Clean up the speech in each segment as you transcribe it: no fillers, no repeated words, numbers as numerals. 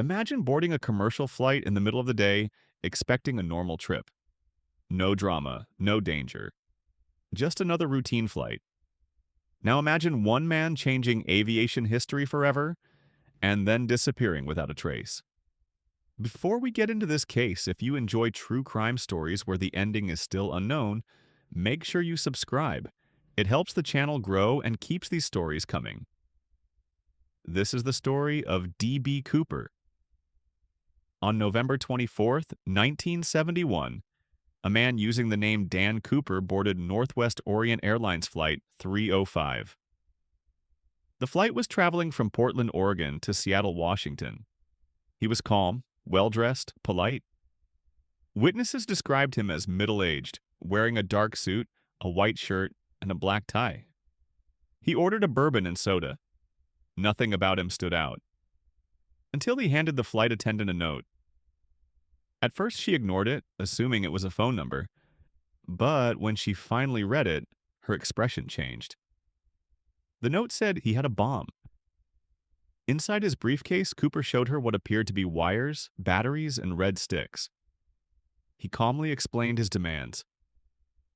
Imagine boarding a commercial flight in the middle of the day, expecting a normal trip. No drama, no danger. Just another routine flight. Now imagine one man changing aviation history forever and then disappearing without a trace. Before we get into this case, if you enjoy true crime stories where the ending is still unknown, make sure you subscribe. It helps the channel grow and keeps these stories coming. This is the story of D.B. Cooper. On November 24th, 1971, a man using the name Dan Cooper boarded Northwest Orient Airlines Flight 305. The flight was traveling from Portland, Oregon to Seattle, Washington. He was calm, well-dressed, polite. Witnesses described him as middle-aged, wearing a dark suit, a white shirt, and a black tie. He ordered a bourbon and soda. Nothing about him stood out. Until he handed the flight attendant a note. At first she ignored it, assuming it was a phone number. But when she finally read it, her expression changed. The note said he had a bomb. Inside his briefcase, Cooper showed her what appeared to be wires, batteries, and red sticks. He calmly explained his demands.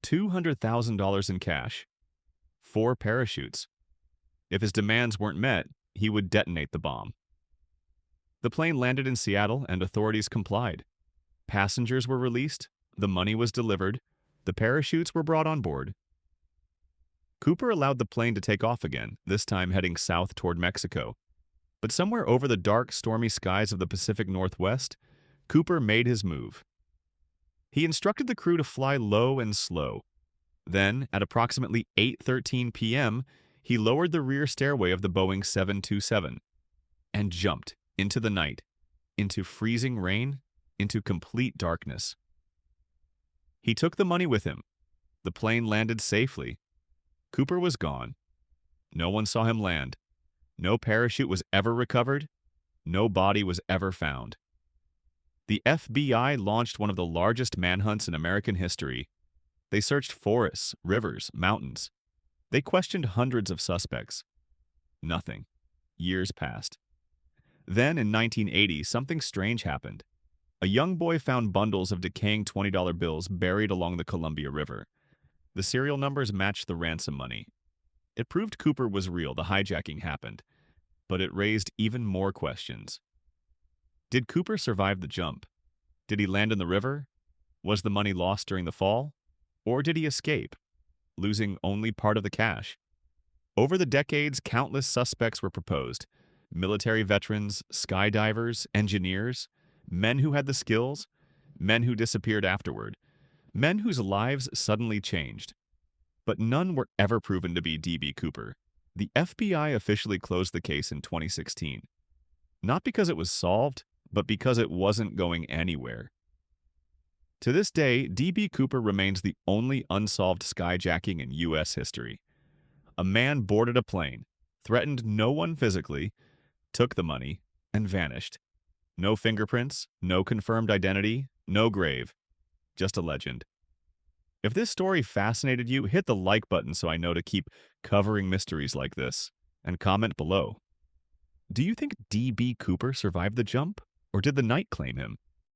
$200,000 in cash. 4 parachutes. If his demands weren't met, he would detonate the bomb. The plane landed in Seattle and authorities complied. Passengers were released, the money was delivered, the parachutes were brought on board. Cooper allowed the plane to take off again, this time heading south toward Mexico. But somewhere over the dark, stormy skies of the Pacific Northwest, Cooper made his move. He instructed the crew to fly low and slow. Then, at approximately 8:13 p.m., he lowered the rear stairway of the Boeing 727 and jumped into the night, into freezing rain, into complete darkness. He took the money with him. The plane landed safely. Cooper was gone. No one saw him land. No parachute was ever recovered. No body was ever found. The FBI launched one of the largest manhunts in American history. They searched forests, rivers, mountains. They questioned hundreds of suspects. Nothing. Years passed. Then, in 1980, something strange happened. A young boy found bundles of decaying $20 bills buried along the Columbia River. The serial numbers matched the ransom money. It proved Cooper was real, the hijacking happened. But it raised even more questions. Did Cooper survive the jump? Did he land in the river? Was the money lost during the fall? Or did he escape, losing only part of the cash? Over the decades, countless suspects were proposed. Military veterans, skydivers, engineers, men who had the skills, men who disappeared afterward, men whose lives suddenly changed. But none were ever proven to be D.B. Cooper. The FBI officially closed the case in 2016. Not because it was solved, but because it wasn't going anywhere. To this day, D.B. Cooper remains the only unsolved skyjacking in U.S. history. A man boarded a plane, threatened no one physically, took the money, and vanished. No fingerprints, no confirmed identity, no grave. Just a legend. If this story fascinated you, hit the like button so I know to keep covering mysteries like this, and comment below. Do you think D.B. Cooper survived the jump, or did the night claim him?